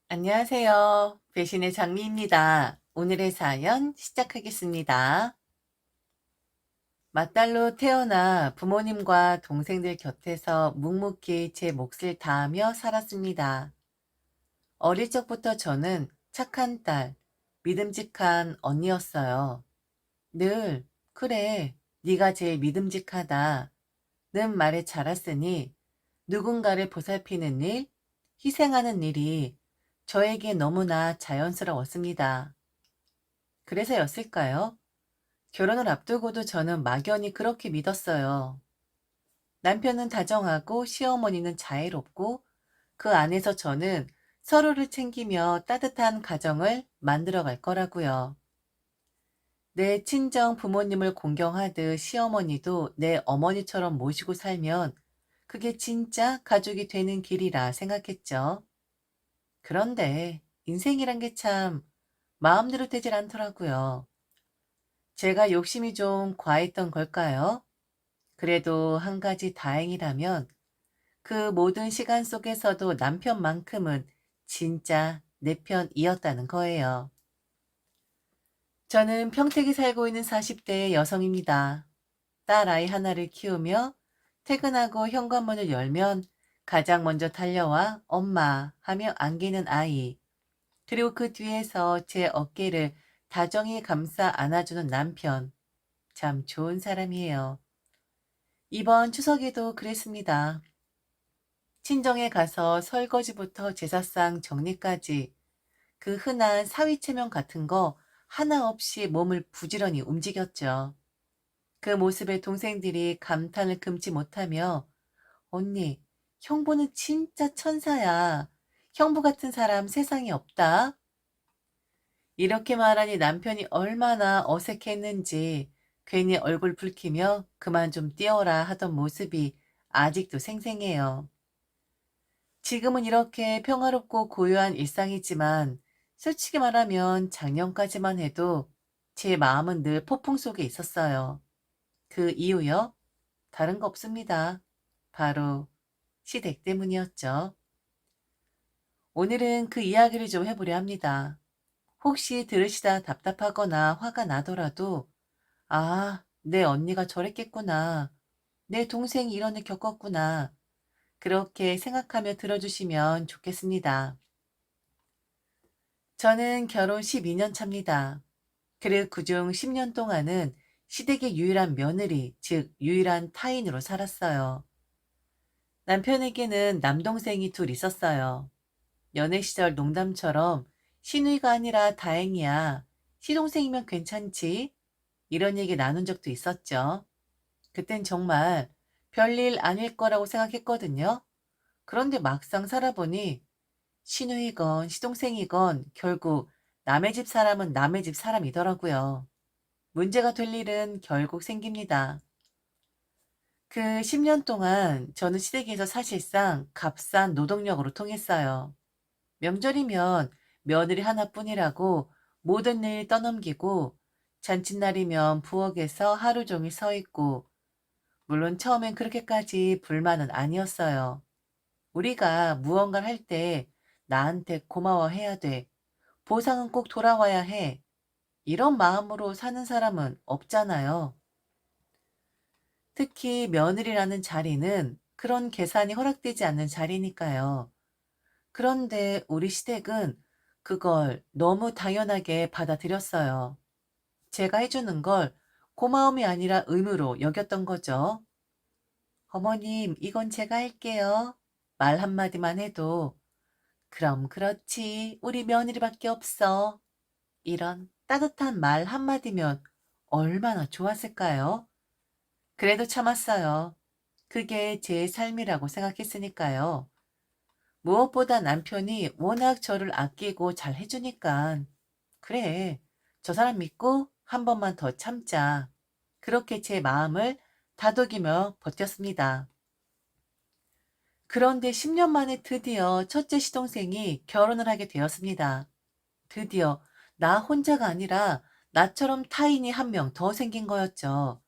안녕하세요. 배신의 장미입니다. 오늘의 사연 시작하겠습니다. 맏딸로 태어나 부모님과 동생들 곁에서 묵묵히 제 몫을 다하며 살았습니다. 어릴 적부터 저는 착한 딸, 믿음직한 언니였어요. 늘 그래, 네가 제일 믿음직하다 는 말에 자랐으니 누군가를 보살피는 일, 희생하는 일이 저에게 너무나 자연스러웠습니다. 그래서였을까요? 결혼을 앞두고도 저는 막연히 그렇게 믿었어요. 남편은 다정하고 시어머니는 자애롭고 그 안에서 저는 서로를 챙기며 따뜻한 가정을 만들어 갈 거라고요. 내 친정 부모님을 공경하듯 시어머니도 내 어머니처럼 모시고 살면 그게 진짜 가족이 되는 길이라 생각했죠. 그런데 인생이란 게 참 마음대로 되질 않더라고요. 제가 욕심이 좀 과했던 걸까요? 그래도 한 가지 다행이라면 그 모든 시간 속에서도 남편만큼은 진짜 내 편이었다는 거예요. 저는 평택에 살고 있는 40대의 여성입니다. 딸아이 하나를 키우며 퇴근하고 현관문을 열면 가장 먼저 달려와 엄마 하며 안기는 아이, 그리고 그 뒤에서 제 어깨를 다정히 감싸 안아주는 남편. 참 좋은 사람이에요. 이번 추석에도 그랬습니다. 친정에 가서 설거지부터 제사상 정리까지 그 흔한 사위체면 같은 거 하나 없이 몸을 부지런히 움직였죠. 그 모습에 동생들이 감탄을 금치 못하며 언니, 형부는 진짜 천사야. 형부 같은 사람 세상에 없다. 이렇게 말하니 남편이 얼마나 어색했는지 괜히 얼굴 붉히며 그만 좀 뛰어라 하던 모습이 아직도 생생해요. 지금은 이렇게 평화롭고 고요한 일상이지만 솔직히 말하면 작년까지만 해도 제 마음은 늘 폭풍 속에 있었어요. 그 이유요? 다른 거 없습니다. 바로 시댁 때문이었죠. 오늘은 그 이야기를 좀 해보려 합니다. 혹시 들으시다 답답하거나 화가 나더라도 아, 내 언니가 저랬겠구나. 내 동생이 이런 일 겪었구나. 그렇게 생각하며 들어주시면 좋겠습니다. 저는 결혼 12년 차입니다. 그리고 그중 10년 동안은 시댁의 유일한 며느리, 즉 유일한 타인으로 살았어요. 남편에게는 남동생이 둘 있었어요. 연애 시절 농담처럼 시누이가 아니라 다행이야. 시동생이면 괜찮지? 이런 얘기 나눈 적도 있었죠. 그땐 정말 별일 아닐 거라고 생각했거든요. 그런데 막상 살아보니 시누이건 시동생이건 결국 남의 집 사람은 남의 집 사람이더라고요. 문제가 될 일은 결국 생깁니다. 그 10년 동안 저는 시댁에서 사실상 값싼 노동력으로 통했어요. 명절이면 며느리 하나뿐이라고 모든 일 떠넘기고 잔칫날이면 부엌에서 하루 종일 서 있고 물론 처음엔 그렇게까지 불만은 아니었어요. 우리가 무언가를 할 때 나한테 고마워해야 돼. 보상은 꼭 돌아와야 해. 이런 마음으로 사는 사람은 없잖아요. 특히 며느리라는 자리는 그런 계산이 허락되지 않는 자리니까요. 그런데 우리 시댁은 그걸 너무 당연하게 받아들였어요. 제가 해주는 걸 고마움이 아니라 의무로 여겼던 거죠. 어머님, 이건 제가 할게요. 말 한마디만 해도, 그럼 그렇지. 우리 며느리밖에 없어. 이런 따뜻한 말 한마디면 얼마나 좋았을까요? 그래도 참았어요. 그게 제 삶이라고 생각했으니까요. 무엇보다 남편이 워낙 저를 아끼고 잘 해주니까, 그래, 저 사람 믿고 한 번만 더 참자. 그렇게 제 마음을 다독이며 버텼습니다. 그런데 10년 만에 드디어 첫째 시동생이 결혼을 하게 되었습니다. 드디어 나 혼자가 아니라 나처럼 타인이 한 명 더 생긴 거였죠.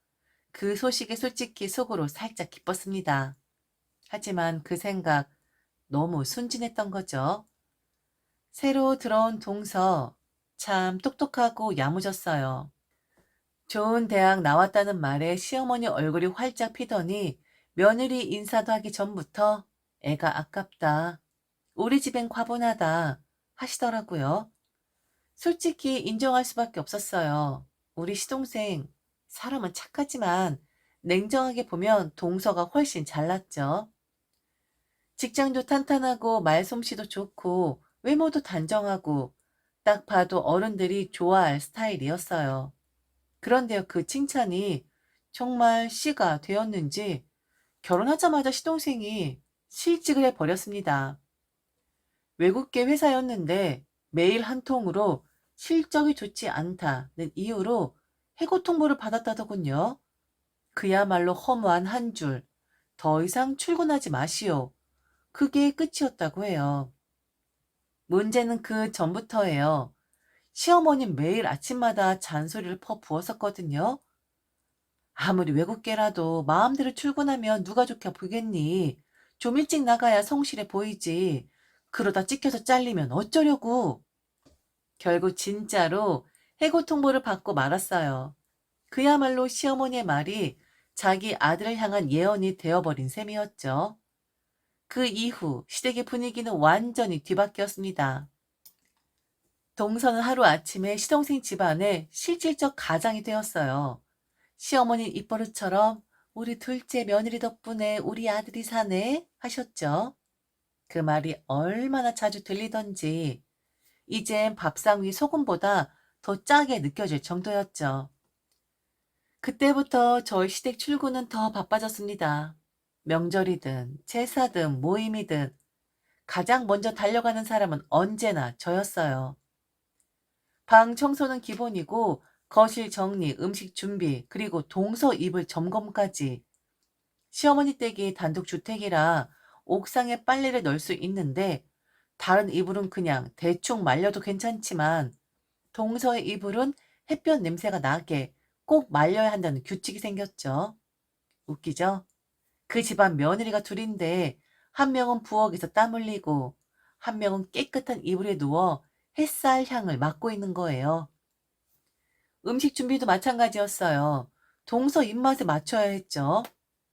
그 소식에 솔직히 속으로 살짝 기뻤습니다. 하지만 그 생각 너무 순진했던 거죠. 새로 들어온 동서, 참 똑똑하고 야무졌어요. 좋은 대학 나왔다는 말에 시어머니 얼굴이 활짝 피더니 며느리 인사도 하기 전부터 애가 아깝다. 우리 집엔 과분하다. 하시더라고요. 솔직히 인정할 수밖에 없었어요. 우리 시동생, 사람은 착하지만 냉정하게 보면 동서가 훨씬 잘났죠. 직장도 탄탄하고 말솜씨도 좋고 외모도 단정하고 딱 봐도 어른들이 좋아할 스타일이었어요. 그런데요, 그 칭찬이 정말 씨가 되었는지 결혼하자마자 시동생이 실직을 해버렸습니다. 외국계 회사였는데 메일 한 통으로 실적이 좋지 않다는 이유로 해고 통보를 받았다더군요. 그야말로 허무한 한 줄. 더 이상 출근하지 마시오. 그게 끝이었다고 해요. 문제는 그 전부터예요. 시어머님 매일 아침마다 잔소리를 퍼부었었거든요. 아무리 외국계라도 마음대로 출근하면 누가 좋게 보겠니? 좀 일찍 나가야 성실해 보이지. 그러다 찍혀서 잘리면 어쩌려고. 결국 진짜로 해고 통보를 받고 말았어요. 그야말로 시어머니의 말이 자기 아들을 향한 예언이 되어버린 셈이었죠. 그 이후 시댁의 분위기는 완전히 뒤바뀌었습니다. 동서는 하루아침에 시동생 집안에 실질적 가장이 되었어요. 시어머니 입버릇처럼 우리 둘째 며느리 덕분에 우리 아들이 사네 하셨죠. 그 말이 얼마나 자주 들리던지 이젠 밥상 위 소금보다 더 짜게 느껴질 정도였죠. 그때부터 저희 시댁 출근은 더 바빠졌습니다. 명절이든 제사든 모임이든 가장 먼저 달려가는 사람은 언제나 저였어요. 방 청소는 기본이고 거실 정리, 음식 준비, 그리고 동서 이불 점검까지. 시어머니 댁이 단독주택이라 옥상에 빨래를 넣을 수 있는데 다른 이불은 그냥 대충 말려도 괜찮지만 동서의 이불은 햇볕 냄새가 나게 꼭 말려야 한다는 규칙이 생겼죠. 웃기죠? 그 집안 며느리가 둘인데 한 명은 부엌에서 땀 흘리고 한 명은 깨끗한 이불에 누워 햇살 향을 맡고 있는 거예요. 음식 준비도 마찬가지였어요. 동서 입맛에 맞춰야 했죠.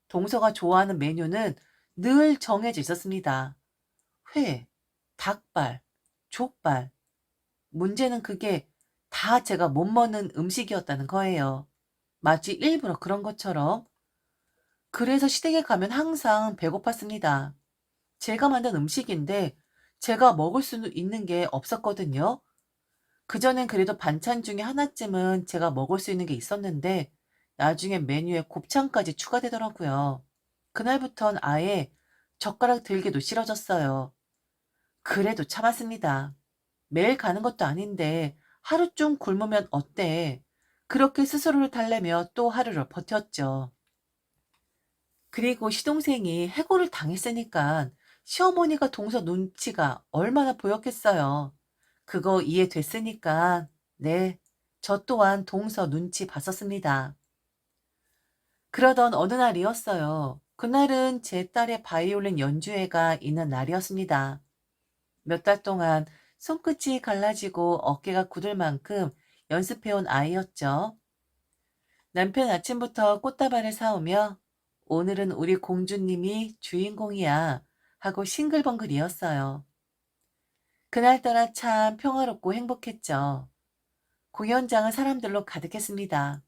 동서가 좋아하는 메뉴는 늘 정해져 있었습니다. 회, 닭발, 족발. 문제는 그게 다 제가 못 먹는 음식이었다는 거예요. 마치 일부러 그런 것처럼. 그래서 시댁에 가면 항상 배고팠습니다. 제가 만든 음식인데 제가 먹을 수 있는 게 없었거든요. 그전엔 그래도 반찬 중에 하나쯤은 제가 먹을 수 있는 게 있었는데 나중에 메뉴에 곱창까지 추가되더라고요. 그날부턴 아예 젓가락 들기도 싫어졌어요. 그래도 참았습니다. 매일 가는 것도 아닌데 하루 좀 굶으면 어때? 그렇게 스스로를 달래며 또 하루를 버텼죠. 그리고 시동생이 해고를 당했으니까 시어머니가 동서 눈치가 얼마나 보였겠어요. 그거 이해됐으니까 네, 저 또한 동서 눈치 봤었습니다. 그러던 어느 날이었어요. 그날은 제 딸의 바이올린 연주회가 있는 날이었습니다. 몇 달 동안 손끝이 갈라지고 어깨가 굳을 만큼 연습해온 아이였죠. 남편 아침부터 꽃다발을 사오며 오늘은 우리 공주님이 주인공이야 하고 싱글벙글이었어요. 그날따라 참 평화롭고 행복했죠. 공연장은 사람들로 가득했습니다.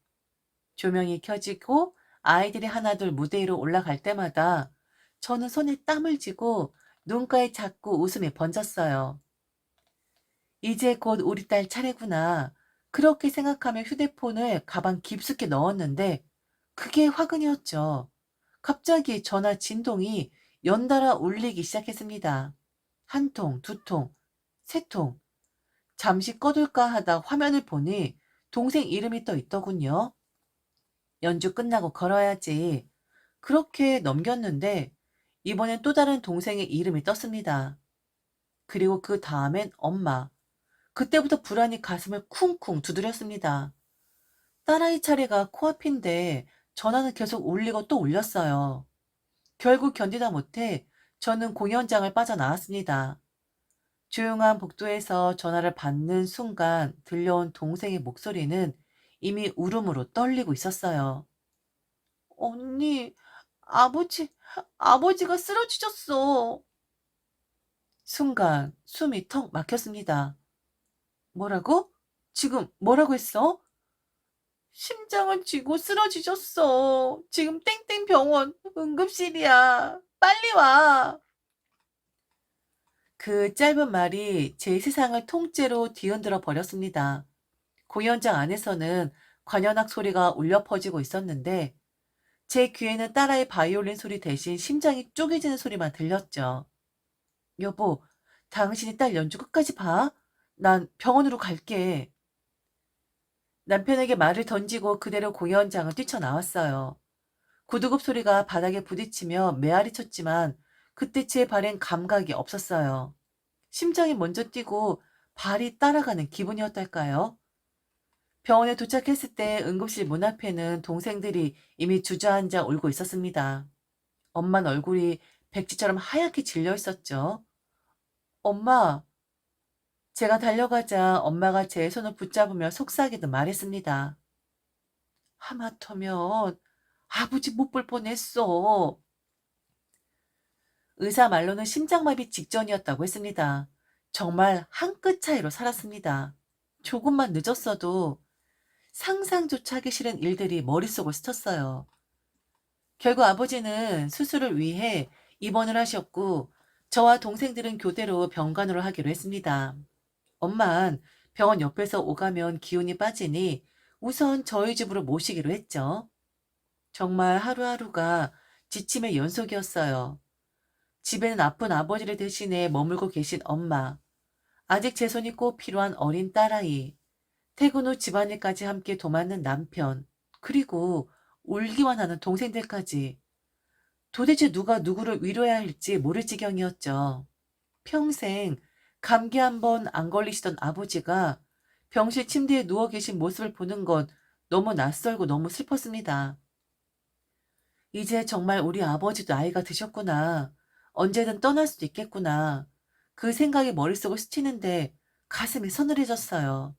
조명이 켜지고 아이들이 하나둘 무대 위로 올라갈 때마다 저는 손에 땀을 쥐고 눈가에 자꾸 웃음이 번졌어요. 이제 곧 우리 딸 차례구나. 그렇게 생각하며 휴대폰을 가방 깊숙이 넣었는데 그게 화근이었죠. 갑자기 전화 진동이 연달아 울리기 시작했습니다. 한 통, 두 통, 세 통. 잠시 꺼둘까 하다 화면을 보니 동생 이름이 떠 있더군요. 연주 끝나고 걸어야지. 그렇게 넘겼는데 이번엔 또 다른 동생의 이름이 떴습니다. 그리고 그 다음엔 엄마. 그때부터 불안이 가슴을 쿵쿵 두드렸습니다. 딸아이 차례가 코앞인데 전화는 계속 울리고 또 울렸어요. 결국 견디다 못해 저는 공연장을 빠져나왔습니다. 조용한 복도에서 전화를 받는 순간 들려온 동생의 목소리는 이미 울음으로 떨리고 있었어요. 언니, 아버지, 아버지가 쓰러지셨어. 순간 숨이 턱 막혔습니다. 뭐라고? 지금 뭐라고 했어? 심장을 쥐고 쓰러지셨어. 지금 땡땡 병원 응급실이야. 빨리 와. 그 짧은 말이 제 세상을 통째로 뒤흔들어 버렸습니다. 공연장 안에서는 관현악 소리가 울려 퍼지고 있었는데 제 귀에는 딸아이 바이올린 소리 대신 심장이 쪼개지는 소리만 들렸죠. 여보, 당신이 딸 연주 끝까지 봐. 난 병원으로 갈게. 남편에게 말을 던지고 그대로 공연장을 뛰쳐나왔어요. 구두굽 소리가 바닥에 부딪히며 메아리 쳤지만 그때 제 발엔 감각이 없었어요. 심장이 먼저 뛰고 발이 따라가는 기분이었달까요? 병원에 도착했을 때 응급실 문 앞에는 동생들이 이미 주저앉아 울고 있었습니다. 엄마는 얼굴이 백지처럼 하얗게 질려 있었죠. 엄마, 제가 달려가자 엄마가 제 손을 붙잡으며 속삭이듯 말했습니다. 하마터면 아버지 못 볼 뻔했어. 의사 말로는 심장마비 직전이었다고 했습니다. 정말 한 끗 차이로 살았습니다. 조금만 늦었어도 상상조차 하기 싫은 일들이 머릿속을 스쳤어요. 결국 아버지는 수술을 위해 입원을 하셨고 저와 동생들은 교대로 병간호를 하기로 했습니다. 엄만 병원 옆에서 오가면 기운이 빠지니 우선 저희 집으로 모시기로 했죠. 정말 하루하루가 지침의 연속이었어요. 집에는 아픈 아버지를 대신해 머물고 계신 엄마, 아직 제 손이 꼭 필요한 어린 딸아이, 퇴근 후 집안일까지 함께 도맡는 남편, 그리고 울기만 하는 동생들까지. 도대체 누가 누구를 위로해야 할지 모를 지경이었죠. 평생 감기 한 번 안 걸리시던 아버지가 병실 침대에 누워 계신 모습을 보는 건 너무 낯설고 너무 슬펐습니다. 이제 정말 우리 아버지도 나이가 드셨구나. 언제든 떠날 수도 있겠구나. 그 생각이 머릿속을 스치는데 가슴이 서늘해졌어요.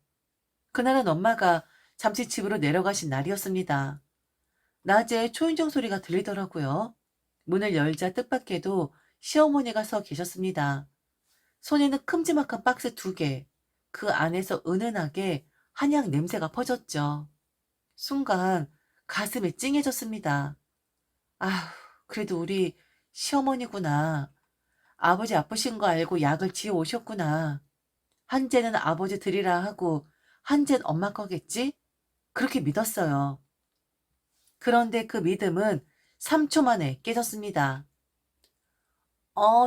그날은 엄마가 잠시 집으로 내려가신 날이었습니다. 낮에 초인종 소리가 들리더라고요. 문을 열자 뜻밖에도 시어머니가 서 계셨습니다. 손에는 큼지막한 박스 2개. 그 안에서 은은하게 한약 냄새가 퍼졌죠. 순간 가슴이 찡해졌습니다. 아휴, 그래도 우리 시어머니구나. 아버지 아프신 거 알고 약을 지어 오셨구나. 한째는 아버지 드리라 하고 한째는 엄마 거겠지? 그렇게 믿었어요. 그런데 그 믿음은 3초 만에 깨졌습니다.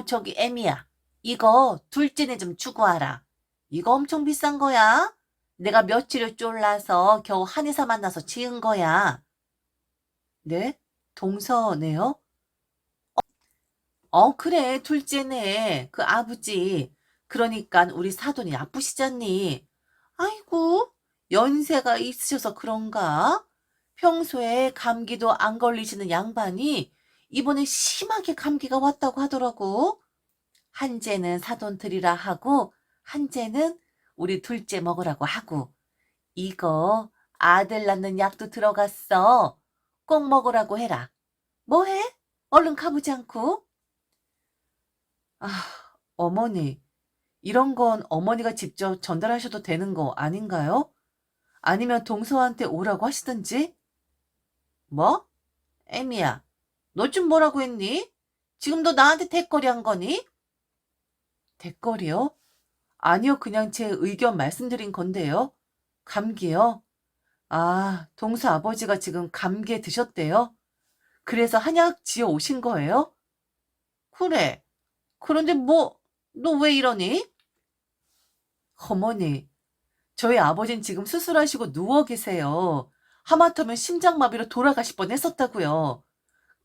저기 애미야. 이거 둘째네 좀 주고 와라. 이거 엄청 비싼 거야. 내가 며칠을 쫄라서 겨우 한의사 만나서 지은 거야. 네? 동서네요? 그래, 둘째네. 그 아버지. 그러니까 우리 사돈이 아프시잖니. 아이고, 연세가 있으셔서 그런가? 평소에 감기도 안 걸리시는 양반이 이번에 심하게 감기가 왔다고 하더라고. 한째는 사돈 드리라 하고, 한째는 우리 둘째 먹으라고 하고. 이거 아들 낳는 약도 들어갔어. 꼭 먹으라고 해라. 뭐 해? 얼른 가보지 않고. 아, 어머니. 이런 건 어머니가 직접 전달하셔도 되는 거 아닌가요? 아니면 동서한테 오라고 하시든지? 뭐? 애미야, 너 좀 뭐라고 했니? 지금 너 나한테 대꾸리 한 거니? 대꾸리요? 아니요, 그냥 제 의견 말씀드린 건데요. 감기요? 아, 동서 아버지가 지금 감기에 드셨대요? 그래서 한약 지어 오신 거예요? 그래. 그런데 뭐, 너 왜 이러니? 어머니, 저희 아버진 지금 수술하시고 누워 계세요. 하마터면 심장마비로 돌아가실 뻔했었다고요.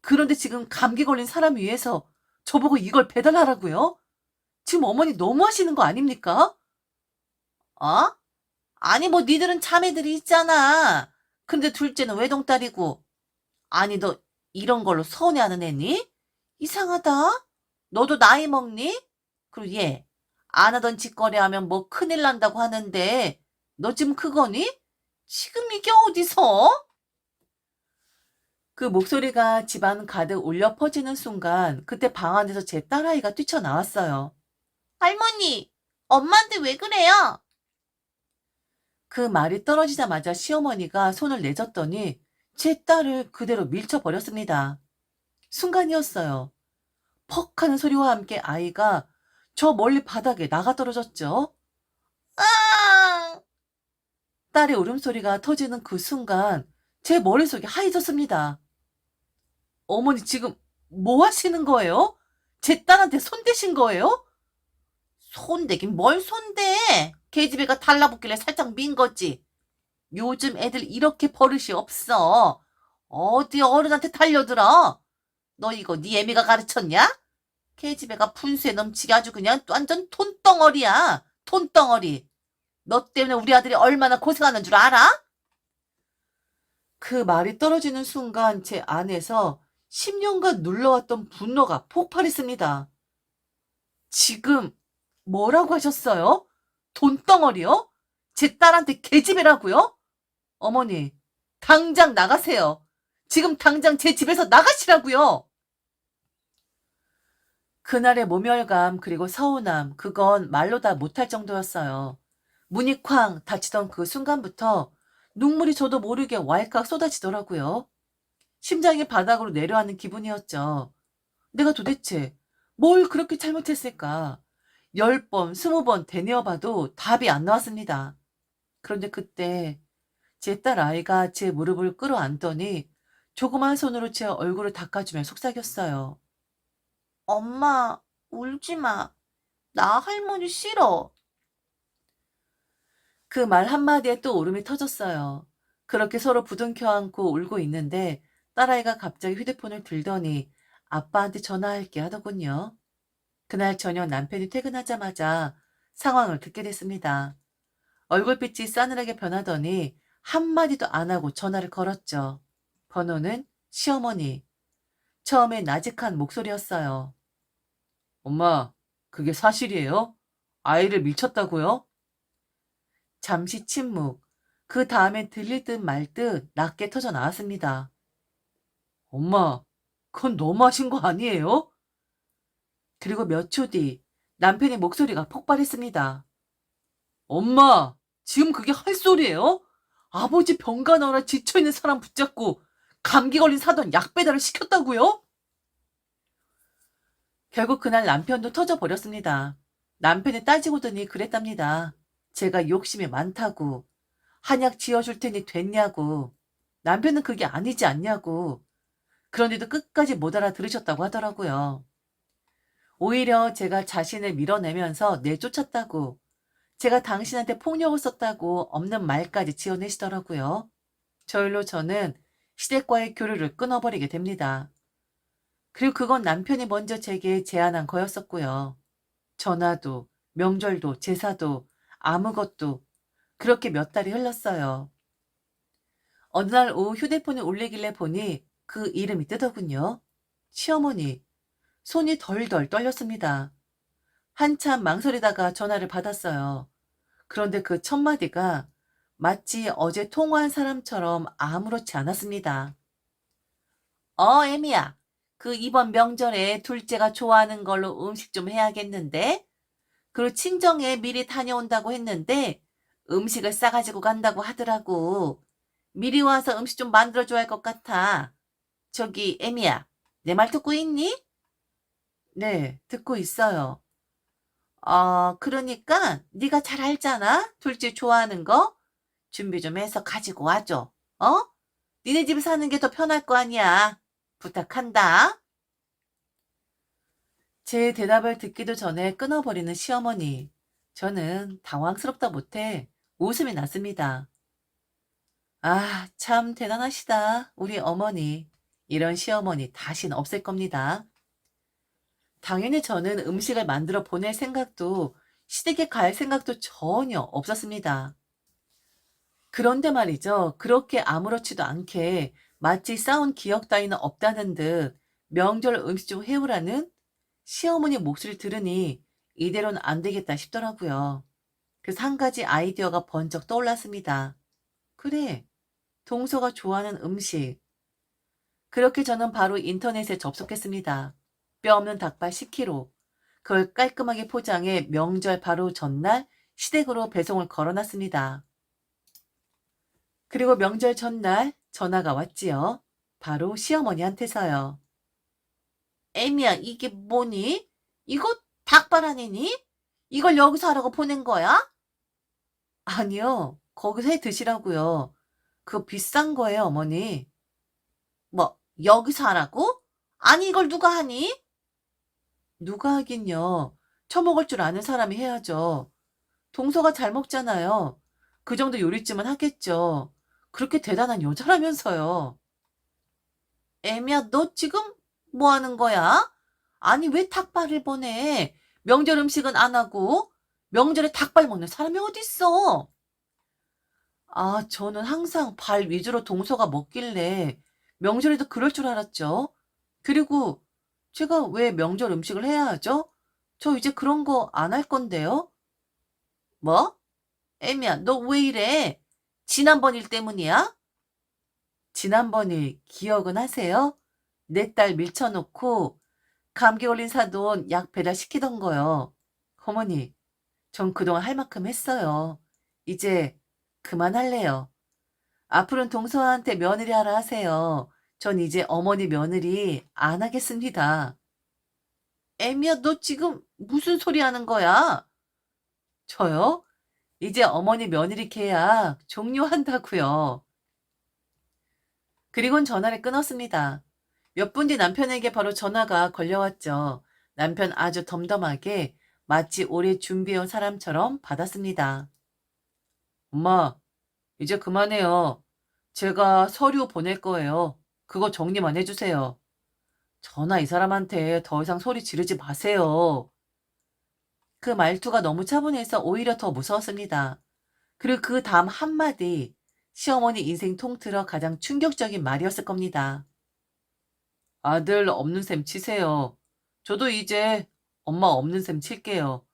그런데 지금 감기 걸린 사람 위해서 저보고 이걸 배달하라고요? 지금 어머니 너무하시는 거 아닙니까? 어? 아니 뭐 니들은 자매들이 있잖아. 근데 둘째는 외동딸이고. 아니 너 이런 걸로 서운해하는 애니? 이상하다. 너도 나이 먹니? 그리고 얘 안 하던 짓거리 하면 뭐 큰일 난다고 하는데 너 지금 그거니? 지금 이게 어디서? 그 목소리가 집안 가득 울려 퍼지는 순간 그때 방 안에서 제 딸아이가 뛰쳐나왔어요. 할머니, 엄마한테 왜 그래요? 그 말이 떨어지자마자 시어머니가 손을 내줬더니 제 딸을 그대로 밀쳐버렸습니다. 순간이었어요. 퍽 하는 소리와 함께 아이가 저 멀리 바닥에 나가 떨어졌죠. 아! 딸의 울음소리가 터지는 그 순간 제 머릿속이 하얘졌습니다. 어머니 지금 뭐 하시는 거예요? 제 딸한테 손대신 거예요? 손대긴 뭘 손대? 계집애가 달라붙길래 살짝 민 거지. 요즘 애들 이렇게 버릇이 없어. 어디 어른한테 달려들어? 너 이거 네 애미가 가르쳤냐? 계집애가 분수에 넘치게 아주 그냥 완전 돈덩어리야. 돈덩어리. 너 때문에 우리 아들이 얼마나 고생하는 줄 알아? 그 말이 떨어지는 순간 제 안에서 10년간 눌러왔던 분노가 폭발했습니다. 지금 뭐라고 하셨어요? 돈덩어리요? 제 딸한테 계집애라고요? 어머니, 당장 나가세요. 지금 당장 제 집에서 나가시라고요. 그날의 모멸감 그리고 서운함 그건 말로 다 못할 정도였어요. 문이 쾅 닫히던 그 순간부터 눈물이 저도 모르게 왈칵 쏟아지더라고요. 심장이 바닥으로 내려앉는 기분이었죠. 내가 도대체 뭘 그렇게 잘못했을까? 10번, 20번 되뇌어봐도 답이 안 나왔습니다. 그런데 그때 제 딸 아이가 제 무릎을 끌어안더니 조그만 손으로 제 얼굴을 닦아주며 속삭였어요. 엄마, 울지 마. 나 할머니 싫어. 그 말 한마디에 또 울음이 터졌어요. 그렇게 서로 부둥켜 안고 울고 있는데 딸아이가 갑자기 휴대폰을 들더니 아빠한테 전화할게 하더군요. 그날 저녁 남편이 퇴근하자마자 상황을 듣게 됐습니다. 얼굴빛이 싸늘하게 변하더니 한마디도 안 하고 전화를 걸었죠. 번호는 시어머니. 처음엔 나직한 목소리였어요. 엄마, 그게 사실이에요? 아이를 밀쳤다고요? 잠시 침묵. 그 다음엔 들릴 듯 말 듯 낮게 터져 나왔습니다. 엄마, 그건 너무하신 거 아니에요? 그리고 몇 초 뒤 남편의 목소리가 폭발했습니다. 엄마, 지금 그게 할 소리예요? 아버지 병가 나오라 지쳐있는 사람 붙잡고 감기 걸린 사돈 약 배달을 시켰다고요? 결국 그날 남편도 터져버렸습니다. 남편이 따지고 더니 그랬답니다. 제가 욕심이 많다고. 한약 지어줄 테니 됐냐고. 남편은 그게 아니지 않냐고. 그런데도 끝까지 못 알아들으셨다고 하더라고요. 오히려 제가 자신을 밀어내면서 내쫓았다고. 제가 당신한테 폭력을 썼다고 없는 말까지 지어내시더라고요. 저일로 저는 시댁과의 교류를 끊어버리게 됩니다. 그리고 그건 남편이 먼저 제게 제안한 거였었고요. 전화도, 명절도, 제사도, 아무것도 그렇게 몇 달이 흘렀어요. 어느 날 오후 휴대폰을 울리길래 보니 그 이름이 뜨더군요. 시어머니. 손이 덜덜 떨렸습니다. 한참 망설이다가 전화를 받았어요. 그런데 그 첫 마디가 마치 어제 통화한 사람처럼 아무렇지 않았습니다. 에미야. 그 이번 명절에 둘째가 좋아하는 걸로 음식 좀 해야겠는데? 그리고 친정에 미리 다녀온다고 했는데 음식을 싸가지고 간다고 하더라고. 미리 와서 음식 좀 만들어줘야 할 것 같아. 저기 에미야, 내 말 듣고 있니? 네, 듣고 있어요. 그러니까 네가 잘 알잖아. 둘째 좋아하는 거. 준비 좀 해서 가지고 와줘. 어? 니네 집 사는 게 더 편할 거 아니야. 부탁한다. 제 대답을 듣기도 전에 끊어버리는 시어머니. 저는 당황스럽다 못해 웃음이 났습니다. 아, 참 대단하시다. 우리 어머니. 이런 시어머니 다신 없을 겁니다. 당연히 저는 음식을 만들어 보낼 생각도 시댁에 갈 생각도 전혀 없었습니다. 그런데 말이죠. 그렇게 아무렇지도 않게 마치 싸운 기억 따위는 없다는 듯 명절 음식 좀 해오라는 시어머니 목소리를 들으니 이대로는 안 되겠다 싶더라고요. 그래서 한 가지 아이디어가 번쩍 떠올랐습니다. 그래, 동서가 좋아하는 음식. 그렇게 저는 바로 인터넷에 접속했습니다. 뼈 없는 닭발 10kg. 그걸 깔끔하게 포장해 명절 바로 전날 시댁으로 배송을 걸어놨습니다. 그리고 명절 전날 전화가 왔지요. 바로 시어머니한테서요. 애미야, 이게 뭐니? 이거 닭발 아니니? 이걸 여기서 하라고 보낸 거야? 아니요. 거기서 해 드시라고요. 그거 비싼 거예요, 어머니. 뭐, 여기서 하라고? 아니, 이걸 누가 하니? 누가 하긴요. 처먹을 줄 아는 사람이 해야죠. 동서가 잘 먹잖아요. 그 정도 요리쯤은 하겠죠. 그렇게 대단한 여자라면서요. 애미야, 너 지금 뭐 하는 거야? 아니, 왜 닭발을 보내? 명절 음식은 안 하고? 명절에 닭발 먹는 사람이 어딨어? 아, 저는 항상 발 위주로 동서가 먹길래 명절에도 그럴 줄 알았죠. 그리고 제가 왜 명절 음식을 해야 하죠? 저 이제 그런 거 안 할 건데요. 뭐? 애미야, 너 왜 이래? 지난번 일 때문이야? 지난번 일 기억은 하세요? 내 딸 밀쳐놓고 감기 걸린 사돈 약 배달시키던 거요. 어머니, 전 그동안 할 만큼 했어요. 이제 그만할래요. 앞으로는 동서한테 며느리 하라 하세요. 전 이제 어머니 며느리 안 하겠습니다. 애미야, 너 지금 무슨 소리 하는 거야? 저요? 이제 어머니 며느리 계약 종료한다고요. 그리곤 전화를 끊었습니다. 몇 분 뒤 남편에게 바로 전화가 걸려왔죠. 남편 아주 덤덤하게 마치 오래 준비해온 사람처럼 받았습니다. 엄마, 이제 그만해요. 제가 서류 보낼 거예요. 그거 정리만 해주세요. 전화 이 사람한테 더 이상 소리 지르지 마세요. 그 말투가 너무 차분해서 오히려 더 무서웠습니다. 그리고 그 다음 한마디, 시어머니 인생 통틀어 가장 충격적인 말이었을 겁니다. 아들 없는 셈 치세요. 저도 이제 엄마 없는 셈 칠게요.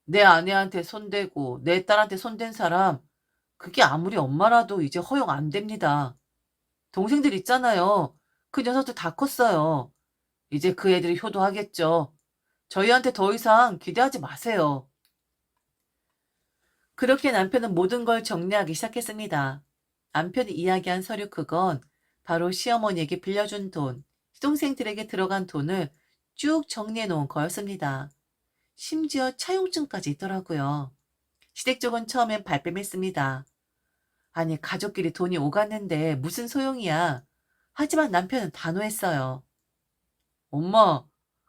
내 아내한테 손대고 내 딸한테 손댄 사람, 그게 아무리 엄마라도 이제 허용 안 됩니다. 동생들 있잖아요. 그 녀석들 다 컸어요. 이제 그 애들이 효도하겠죠. 저희한테 더 이상 기대하지 마세요. 그렇게 남편은 모든 걸 정리하기 시작했습니다. 남편이 이야기한 서류 그건 바로 시어머니에게 빌려준 돈, 시동생들에게 들어간 돈을 쭉 정리해 놓은 거였습니다. 심지어 차용증까지 있더라고요. 시댁 쪽은 처음엔 발뺌했습니다. 아니, 가족끼리 돈이 오갔는데 무슨 소용이야. 하지만 남편은 단호했어요. 엄마,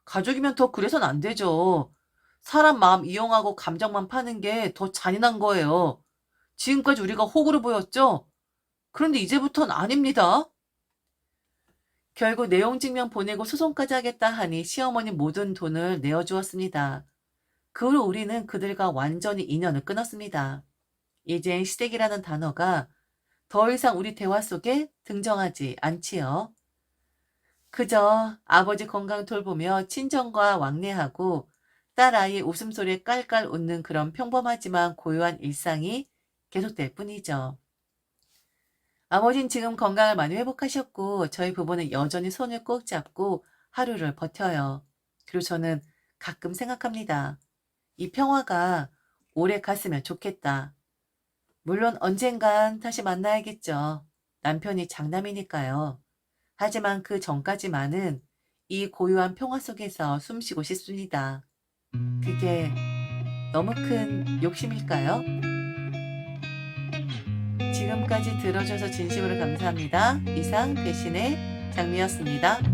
가족이면 더 그래선 안 되죠. 사람 마음 이용하고 감정만 파는 게 더 잔인한 거예요. 지금까지 우리가 호구로 보였죠? 그런데 이제부턴 아닙니다. 결국 내용 증명 보내고 소송까지 하겠다 하니 시어머니 모든 돈을 내어주었습니다. 그 후로 우리는 그들과 완전히 인연을 끊었습니다. 이젠 시댁이라는 단어가 더 이상 우리 대화 속에 등장하지 않지요. 그저 아버지 건강 돌보며 친정과 왕래하고 딸 아이의 웃음소리에 깔깔 웃는 그런 평범하지만 고요한 일상이 계속될 뿐이죠. 아버진 지금 건강을 많이 회복하셨고 저희 부부는 여전히 손을 꼭 잡고 하루를 버텨요. 그리고 저는 가끔 생각합니다. 이 평화가 오래 갔으면 좋겠다. 물론 언젠간 다시 만나야겠죠. 남편이 장남이니까요. 하지만 그 전까지만은 이 고요한 평화 속에서 숨쉬고 싶습니다. 그게 너무 큰 욕심일까요? 지금까지 들어줘서 진심으로 감사합니다. 이상 배신의 장미였습니다.